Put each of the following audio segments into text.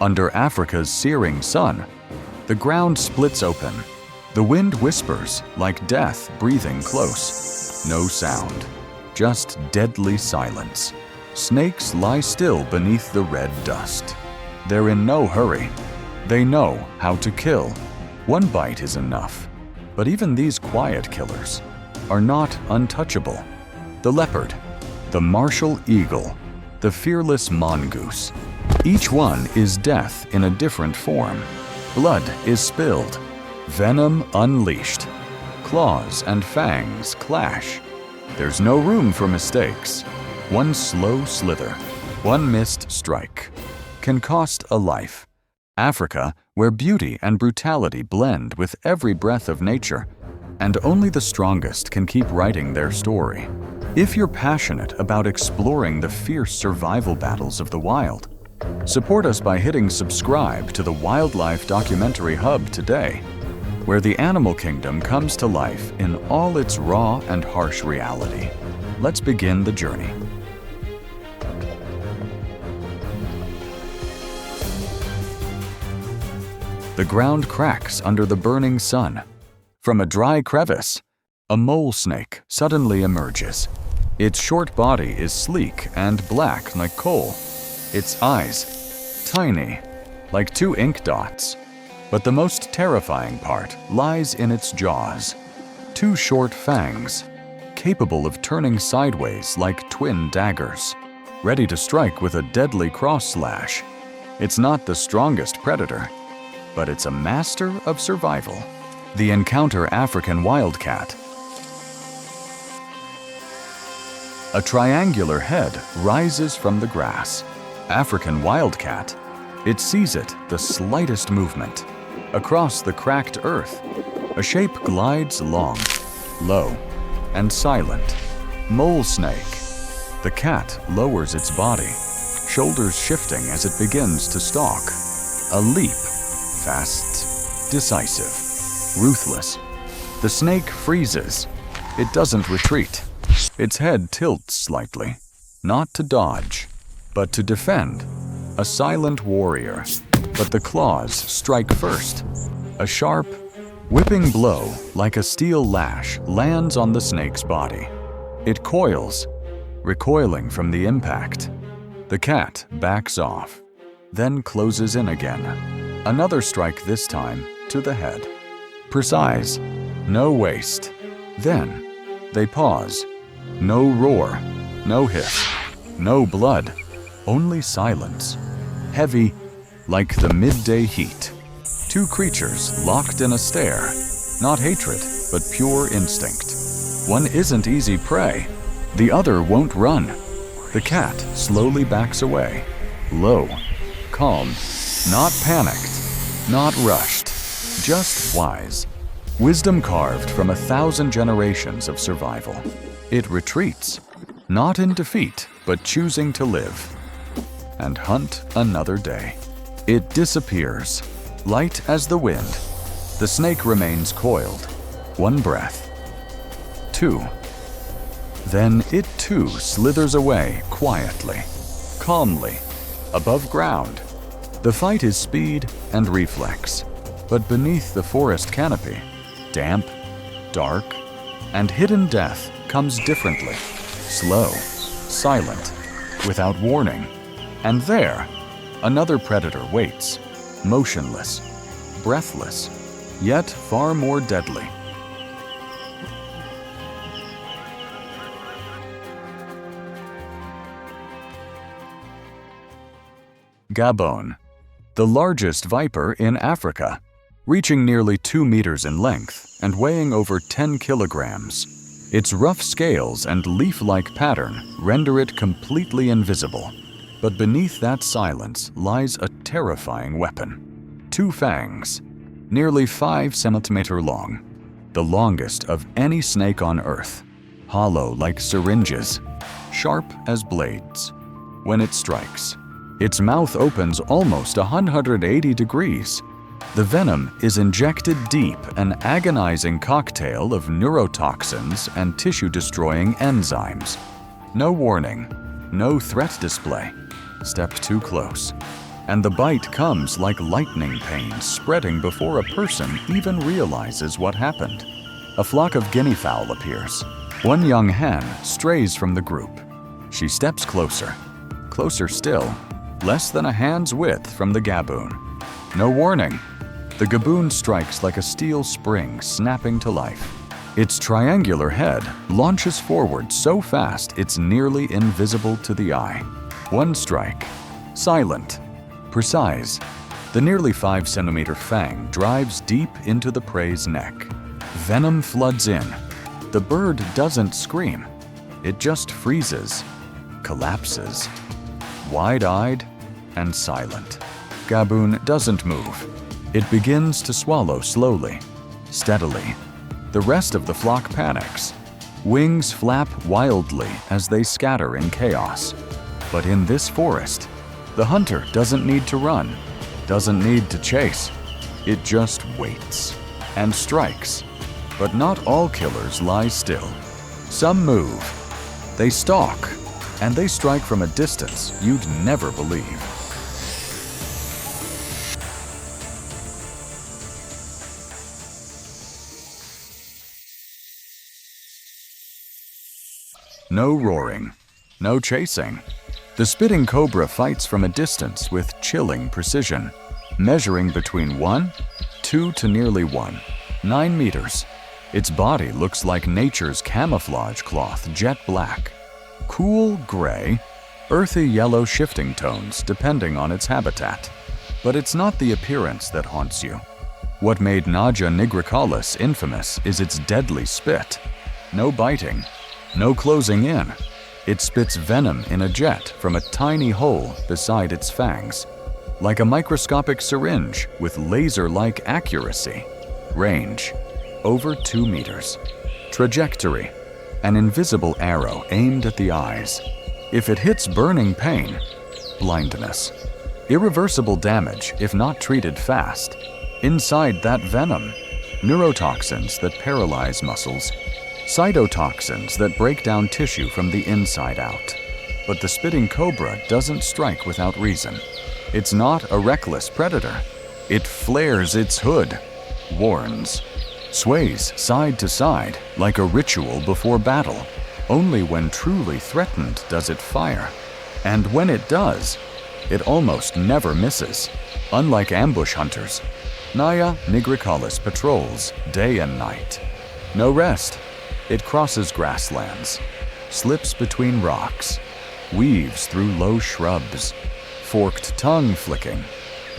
Under Africa's searing sun, the ground splits open. The wind whispers like death breathing close. No sound, just deadly silence. Snakes lie still beneath the red dust. They're in no hurry. They know how to kill. One bite is enough. But even these quiet killers are not untouchable. The leopard, the martial eagle, the fearless mongoose. Each one is death in a different form. Blood is spilled, venom unleashed. Claws and fangs clash. There's no room for mistakes. One slow slither, one missed strike, can cost a life. Africa, where beauty and brutality blend with every breath of nature, and only the strongest can keep writing their story. If you're passionate about exploring the fierce survival battles of the wild, support us by hitting subscribe to the Wildlife Documentary Hub today, where the animal kingdom comes to life in all its raw and harsh reality. Let's begin the journey. The ground cracks under the burning sun. From a dry crevice, a mole snake suddenly emerges. Its short body is sleek and black like coal. Its eyes, tiny, like two ink dots. But the most terrifying part lies in its jaws. Two short fangs, capable of turning sideways like twin daggers, ready to strike with a deadly cross slash. It's not the strongest predator, but it's a master of survival. The Encounter African Wildcat. A triangular head rises from the grass. African wildcat. It sees it the slightest movement. Across the cracked earth, a shape glides long, low, and silent. Mole snake. The cat lowers its body, shoulders shifting as it begins to stalk. A leap. Fast, decisive, ruthless. The snake freezes. It doesn't retreat. Its head tilts slightly, not to dodge, but to defend. A silent warrior, but the claws strike first. A sharp, whipping blow like a steel lash lands on the snake's body. It coils, recoiling from the impact. The cat backs off, then closes in again. Another strike this time to the head. Precise, no waste. Then they pause. No roar, no hiss, no blood, only silence. Heavy like the midday heat. Two creatures locked in a stare. Not hatred, but pure instinct. One isn't easy prey. The other won't run. The cat slowly backs away. Low, calm, not panicked. Not rushed, just wise. Wisdom carved from 1,000 generations of survival. It retreats, not in defeat, but choosing to live and hunt another day. It disappears, light as the wind. The snake remains coiled. One breath. Two. Then it too slithers away quietly, calmly, above ground. The fight is speed and reflex, but beneath the forest canopy, damp, dark, and hidden death comes differently, slow, silent, without warning. And there, another predator waits, motionless, breathless, yet far more deadly. Gaboon, the largest viper in Africa, reaching nearly 2 meters in length and weighing over 10 kilograms. Its rough scales and leaf-like pattern render it completely invisible. But beneath that silence lies a terrifying weapon. 2 fangs, nearly 5 centimeters long, the longest of any snake on Earth, hollow like syringes, sharp as blades. When it strikes, its mouth opens almost 180 degrees. The venom is injected deep, an agonizing cocktail of neurotoxins and tissue-destroying enzymes. No warning, no threat display. Step too close, and the bite comes like lightning pains spreading before a person even realizes what happened. A flock of guinea fowl appears. One young hen strays from the group. She steps closer. Closer still, less than a hand's width from the Gaboon. No warning. The Gaboon strikes like a steel spring snapping to life. Its triangular head launches forward so fast it's nearly invisible to the eye. One strike. Silent. Precise. The nearly 5-centimeter fang drives deep into the prey's neck. Venom floods in. The bird doesn't scream. It just freezes, collapses, wide-eyed and silent. Gaboon doesn't move. It begins to swallow slowly, steadily. The rest of the flock panics. Wings flap wildly as they scatter in chaos. But in this forest, the hunter doesn't need to run, doesn't need to chase. It just waits and strikes. But not all killers lie still. Some move. They stalk, and they strike from a distance you'd never believe. No roaring, no chasing. The spitting cobra fights from a distance with chilling precision, measuring between 1, 2 to nearly 9 meters. Its body looks like nature's camouflage cloth, jet black. Cool gray, earthy yellow shifting tones depending on its habitat. But it's not the appearance that haunts you. What made Naja nigricollis infamous is its deadly spit. No biting. No closing in. It spits venom in a jet from a tiny hole beside its fangs, like a microscopic syringe with laser-like accuracy. Range, over 2 meters. Trajectory, an invisible arrow aimed at the eyes. If it hits burning pain, blindness. Irreversible damage if not treated fast. Inside that venom, neurotoxins that paralyze muscles, cytotoxins that break down tissue from the inside out. But the spitting cobra doesn't strike without reason. It's not a reckless predator. It flares its hood, warns, sways side to side like a ritual before battle. Only when truly threatened does it fire. And when it does, it almost never misses. Unlike ambush hunters, Naja nigricollis patrols day and night. No rest. It crosses grasslands, slips between rocks, weaves through low shrubs, forked tongue flicking,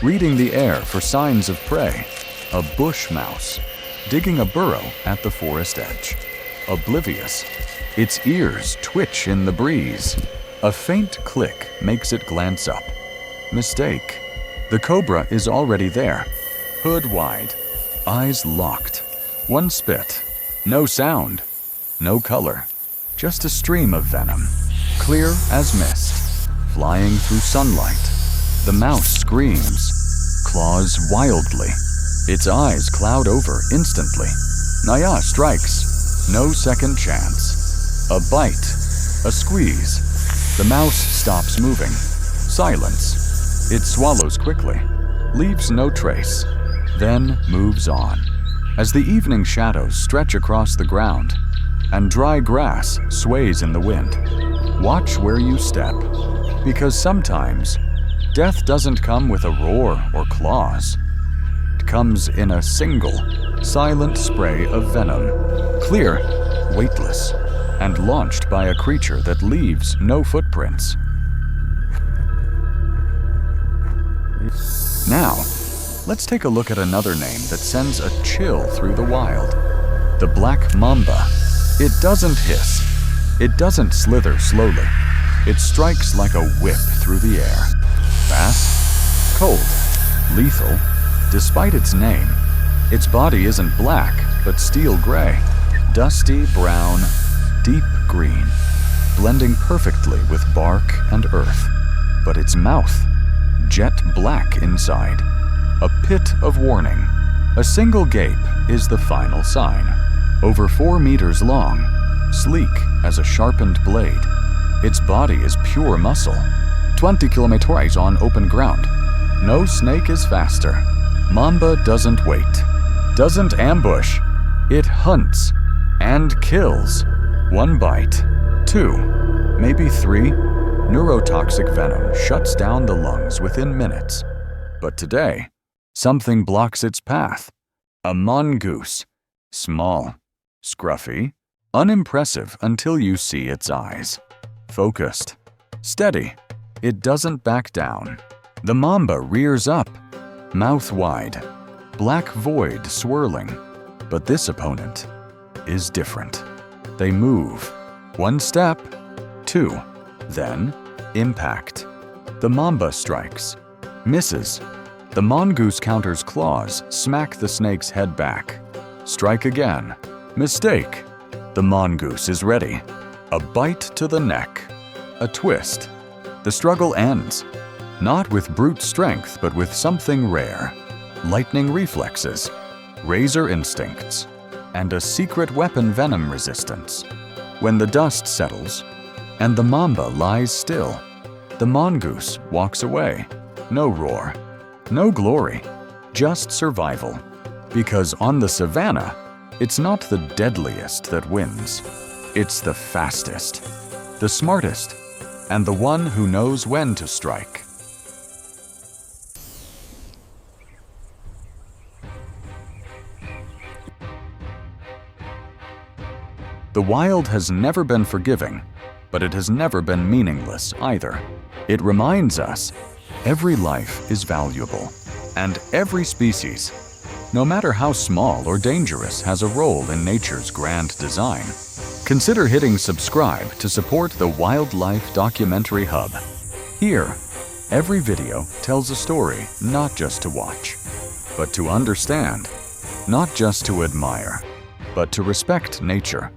reading the air for signs of prey. A bush mouse, digging a burrow at the forest edge. Oblivious, its ears twitch in the breeze. A faint click makes it glance up. Mistake. The cobra is already there, hood wide, eyes locked. One spit, no sound. No color, just a stream of venom, clear as mist, flying through sunlight. The mouse screams, claws wildly. Its eyes cloud over instantly. Naja strikes, no second chance. A bite, a squeeze. The mouse stops moving. Silence. It swallows quickly, leaves no trace, then moves on. As the evening shadows stretch across the ground, and dry grass sways in the wind, watch where you step, because sometimes death doesn't come with a roar or claws. It comes in a single, silent spray of venom, clear, weightless, and launched by a creature that leaves no footprints. Now, let's take a look at another name that sends a chill through the wild. The black mamba. It doesn't hiss. It doesn't slither slowly. It strikes like a whip through the air. Fast, cold, lethal. Despite its name, its body isn't black, but steel gray. Dusty brown, deep green, blending perfectly with bark and earth. But its mouth, jet black inside. A pit of warning. A single gape is the final sign. Over 4 meters long, sleek as a sharpened blade. Its body is pure muscle. 20 kilometers on open ground. No snake is faster. Mamba doesn't wait, doesn't ambush. It hunts and kills. 1 bite, 2, maybe 3. Neurotoxic venom shuts down the lungs within minutes. But today, something blocks its path. A mongoose. Small, scruffy, unimpressive until you see its eyes. Focused, steady. It doesn't back down. The mamba rears up, mouth wide, black void swirling. But this opponent is different. They move. 1 step, 2, then impact. The mamba strikes, misses. The mongoose counters claws, smack the snake's head back. Strike again. Mistake. The mongoose is ready. A bite to the neck. A twist. The struggle ends. Not with brute strength, but with something rare. Lightning reflexes, razor instincts, and a secret weapon venom resistance. When the dust settles, and the mamba lies still, the mongoose walks away. No roar, no glory, just survival. Because on the savannah, it's not the deadliest that wins. It's the fastest, the smartest, and the one who knows when to strike. The wild has never been forgiving, but it has never been meaningless either. It reminds us every life is valuable, and every species, no matter how small or dangerous, has a role in nature's grand design. Consider hitting subscribe to support the Wildlife Documentary Hub. Here, every video tells a story not just to watch, but to understand, not just to admire, but to respect nature